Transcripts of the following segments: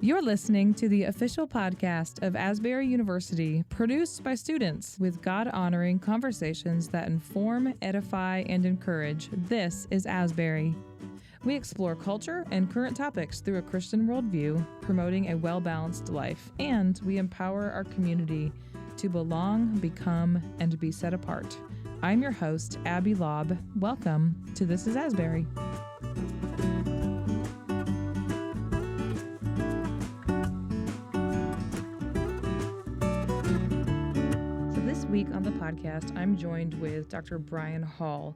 You're listening to the official podcast of Asbury University, produced by students with God-honoring conversations that inform, edify, and encourage. This is Asbury. We explore culture and current topics through a Christian worldview, promoting a well-balanced life, and we empower our community to belong, become, and be set apart. I'm your host, Abby Lobb. Welcome to This is Asbury. This week on the podcast, I'm joined with Dr. Brian Hall.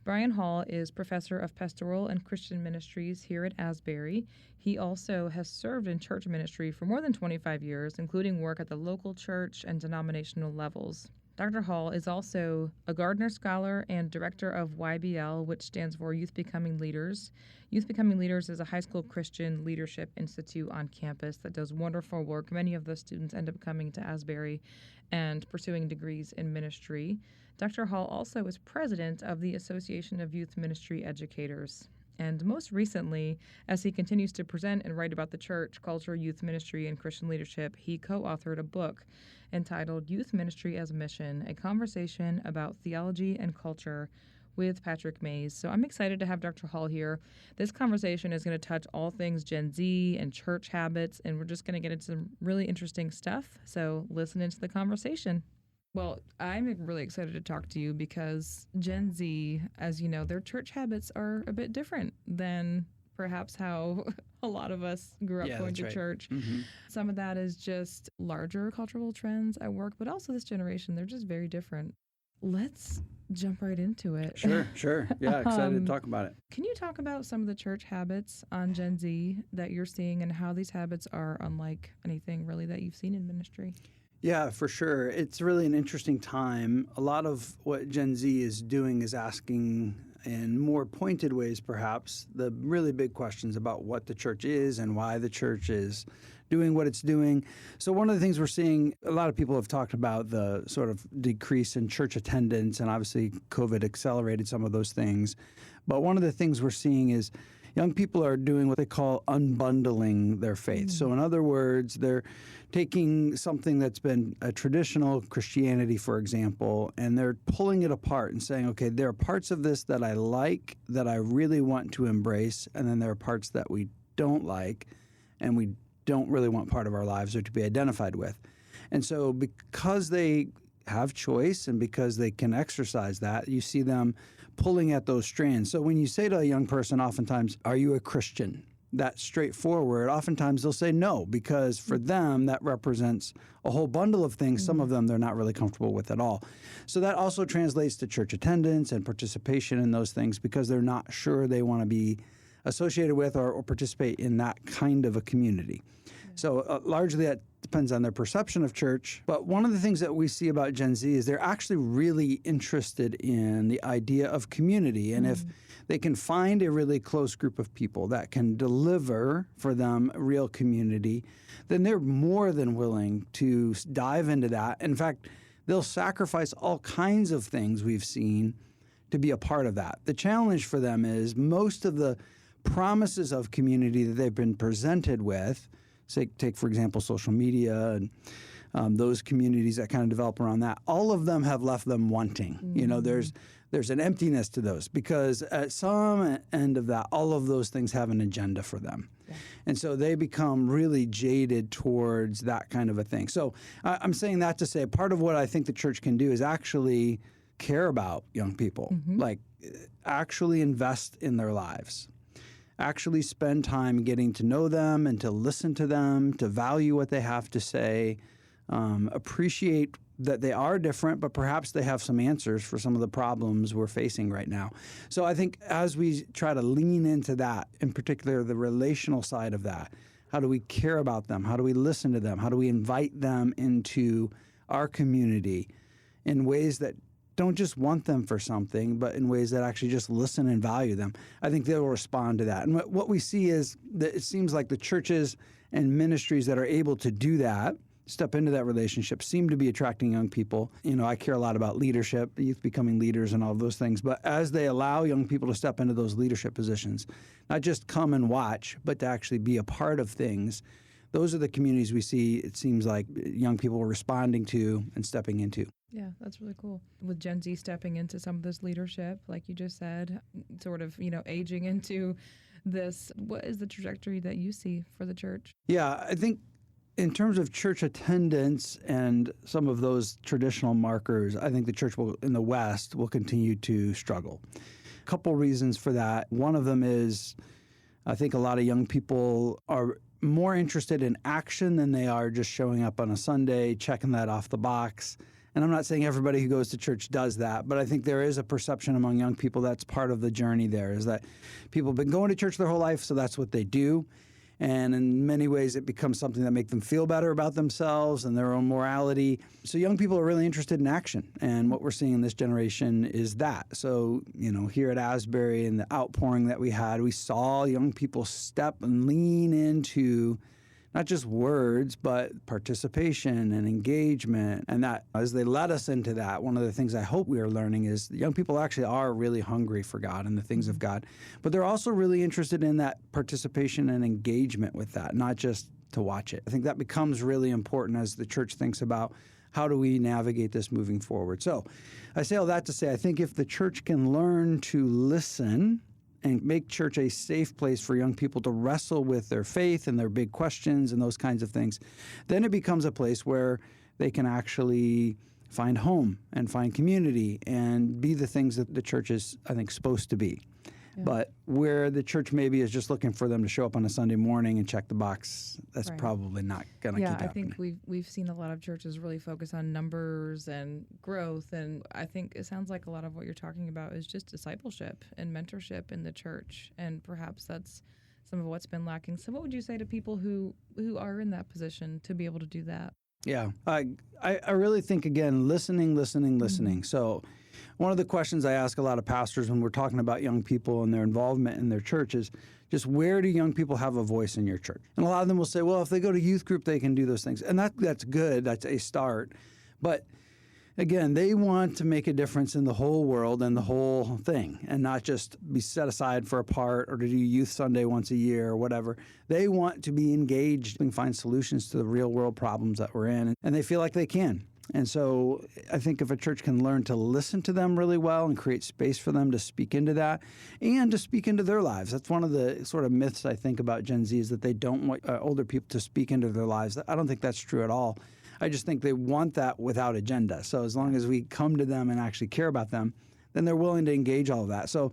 Brian Hall is professor of pastoral and Christian ministries here at Asbury. He also has served in church ministry for more than 25 years, including work at the local church and denominational levels. Dr. Hall is also a Gardner Scholar and director of YBL, which stands for Youth Becoming Leaders. Youth Becoming Leaders is a high school Christian leadership institute on campus that does wonderful work. Many of the students end up coming to Asbury and pursuing degrees in ministry. Dr. Hall also is president of the Association of Youth Ministry Educators. And most recently, as he continues to present and write about the church, culture, youth ministry, and Christian leadership, he co-authored a book entitled Youth Ministry as a Mission, a conversation about theology and culture with Patrick Mays. So I'm excited to have Dr. Hall here. This conversation is going to touch all things Gen Z and church habits, and we're just going to get into some really interesting stuff. So listen into the conversation. Well, I'm really excited to talk to you because Gen Z, as you know, their church habits are a bit different than perhaps how a lot of us grew up going to church. Mm-hmm. Some of that is just larger cultural trends at work, but also this generation, they're just very different. Let's jump right into it. Sure. Yeah, excited to talk about it. Can you talk about some of the church habits on Gen Z that you're seeing and how these habits are unlike anything really that you've seen in ministry? Yeah, for sure. It's really an interesting time. A lot of what Gen Z is doing is asking, in more pointed ways perhaps, the really big questions about what the church is and why the church is doing what it's doing. So one of the things we're seeing, a lot of people have talked about the sort of decrease in church attendance, and obviously COVID accelerated some of those things. But one of the things we're seeing is young people are doing what they call unbundling their faith. So in other words, they're taking something that's been a traditional Christianity, for example, and they're pulling it apart and saying, okay, there are parts of this that I like, that I really want to embrace, and then there are parts that we don't like and we don't really want part of our lives or to be identified with. And so because they have choice and because they can exercise that, you see them pulling at those strands. So when you say to a young person, oftentimes, are you a Christian? That's straightforward. Oftentimes they'll say no, because for them that represents a whole bundle of things. Some of them they're not really comfortable with at all. So that also translates to church attendance and participation in those things because they're not sure they want to be associated with or participate in that kind of a community. So largely that depends on their perception of church. But one of the things that we see about Gen Z is they're actually really interested in the idea of community. And if they can find a really close group of people that can deliver for them real community, then they're more than willing to dive into that. In fact, they'll sacrifice all kinds of things we've seen to be a part of that. The challenge for them is most of the promises of community that they've been presented with, say, take, for example, social media and those communities that kind of develop around that, all of them have left them wanting. You know, there's an emptiness to those because at some end of that, all of those things have an agenda for them. Yeah. And so they become really jaded towards that kind of a thing. So I'm saying that to say part of what I think the church can do is actually care about young people, like actually invest in their lives. Actually spend time getting to know them and to listen to them, to value what they have to say, appreciate that they are different, but perhaps they have some answers for some of the problems we're facing right now. So I think as we try to lean into that, in particular the relational side of that, how do we care about them? How do we listen to them? How do we invite them into our community in ways that don't just want them for something, but in ways that actually just listen and value them? I think they'll respond to that. And what we see is that it seems like the churches and ministries that are able to do that, step into that relationship, seem to be attracting young people. You know, I care a lot about leadership, youth becoming leaders and all of those things. But as they allow young people to step into those leadership positions, not just come and watch, but to actually be a part of things, those are the communities we see, it seems like, young people responding to and stepping into. Yeah, that's really cool. With Gen Z stepping into some of this leadership, like you just said, sort of, aging into this, what is the trajectory that you see for the church? Yeah, I think in terms of church attendance and some of those traditional markers, I think the church in the West will continue to struggle. A couple reasons for that. One of them is I think a lot of young people are more interested in action than they are just showing up on a Sunday, checking that off the box. And I'm not saying everybody who goes to church does that, but I think there is a perception among young people that's part of the journey there, is that people have been going to church their whole life, so that's what they do. And in many ways, it becomes something that makes them feel better about themselves and their own morality. So young people are really interested in action. And what we're seeing in this generation is that. So, here at Asbury and the outpouring that we had, we saw young people step and lean into not just words, but participation and engagement. And that, as they led us into that, one of the things I hope we are learning is young people actually are really hungry for God and the things of God. But they're also really interested in that participation and engagement with that, not just to watch it. I think that becomes really important as the church thinks about how do we navigate this moving forward. So I say all that to say, I think if the church can learn to listen and make church a safe place for young people to wrestle with their faith and their big questions and those kinds of things, then it becomes a place where they can actually find home and find community and be the things that the church is, I think, supposed to be. Yeah. But where the church maybe is just looking for them to show up on a Sunday morning and check the box, that's probably not going to keep happening. I think we've seen a lot of churches really focus on numbers and growth, and I think it sounds like a lot of what you're talking about is just discipleship and mentorship in the church, and perhaps that's some of what's been lacking. So what would you say to people who are in that position to be able to do that? Yeah, I really think, again, listening. Mm-hmm. So one of the questions I ask a lot of pastors when we're talking about young people and their involvement in their church is just, where do young people have a voice in your church? And a lot of them will say, well, if they go to youth group, they can do those things. And that's good. That's a start. But again, they want to make a difference in the whole world and the whole thing, and not just be set aside for a part or to do Youth Sunday once a year or whatever. They want to be engaged and find solutions to the real world problems that we're in, and they feel like they can. And so I think if a church can learn to listen to them really well and create space for them to speak into that and to speak into their lives. That's one of the sort of myths I think about Gen Z, is that they don't want older people to speak into their lives. I don't think that's true at all. I just think they want that without agenda. So as long as we come to them and actually care about them, then they're willing to engage all of that. So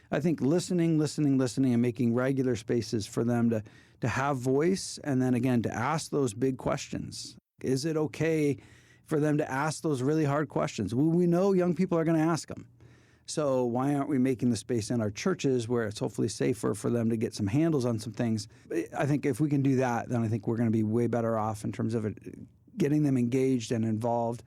I think listening, and making regular spaces for them to have voice, and then again to ask those big questions. Is it okay for them to ask those really hard questions? We know young people are going to ask them. So why aren't we making the space in our churches where it's hopefully safer for them to get some handles on some things? I think if we can do that, then I think we're going to be way better off in terms of it, getting them engaged and involved.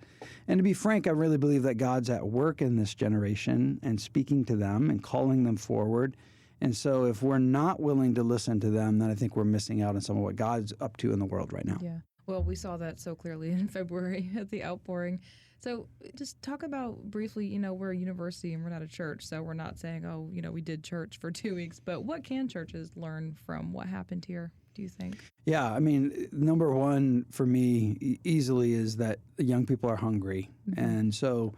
And to be frank, I really believe that God's at work in this generation and speaking to them and calling them forward. And so if we're not willing to listen to them, then I think we're missing out on some of what God's up to in the world right now. Yeah. Well, we saw that so clearly in February at the outpouring. So just talk about briefly, we're a university and we're not a church, so we're not saying, we did church for 2 weeks, but what can churches learn from what happened here, do you think? Yeah, I mean, number one for me easily is that young people are hungry. Mm-hmm. And so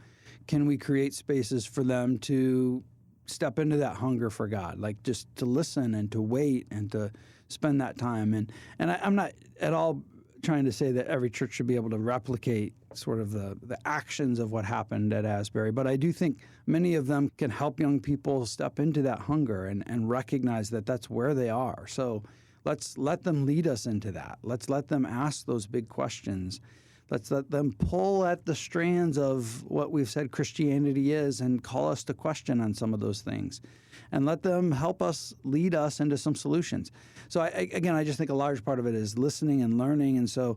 can we create spaces for them to step into that hunger for God, like just to listen and to wait and to spend that time? And I'm not at all trying to say that every church should be able to replicate sort of the actions of what happened at Asbury, but I do think many of them can help young people step into that hunger and recognize that that's where they are. So let's let them lead us into that. Let's let them ask those big questions. Let's let them pull at the strands of what we've said Christianity is and call us to question on some of those things. And let them help us, lead us into some solutions. So I just think a large part of it is listening and learning, and so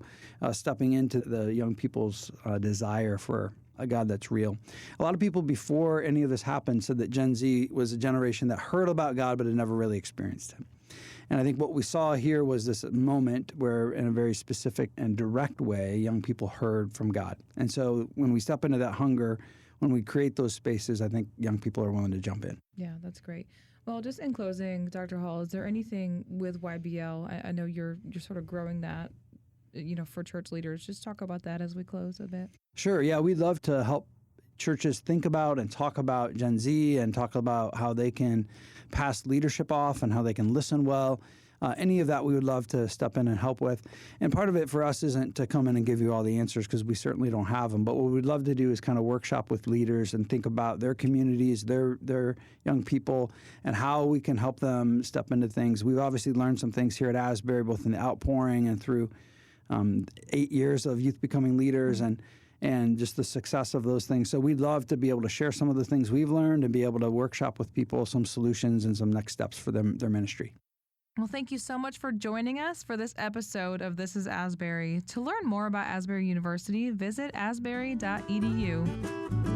stepping into the young people's desire for a God that's real. A lot of people before any of this happened said that Gen Z was a generation that heard about God but had never really experienced Him. And I think what we saw here was this moment where, in a very specific and direct way, young people heard from God. And so when we step into that hunger, when we create those spaces, I think young people are willing to jump in. Yeah, that's great. Well, just in closing, Dr. Hall, is there anything with YBL? I know you're sort of growing that, for church leaders. Just talk about that as we close a bit. Sure. Yeah, we'd love to help churches think about and talk about Gen Z and talk about how they can pass leadership off and how they can listen well. Any of that we would love to step in and help with. And part of it for us isn't to come in and give you all the answers, because we certainly don't have them. But what we'd love to do is kind of workshop with leaders and think about their communities, their young people, and how we can help them step into things. We've obviously learned some things here at Asbury, both in the outpouring and through 8 years of youth becoming leaders and just the success of those things. So we'd love to be able to share some of the things we've learned and be able to workshop with people some solutions and some next steps for their ministry. Well, thank you so much for joining us for this episode of This is Asbury. To learn more about Asbury University, visit asbury.edu.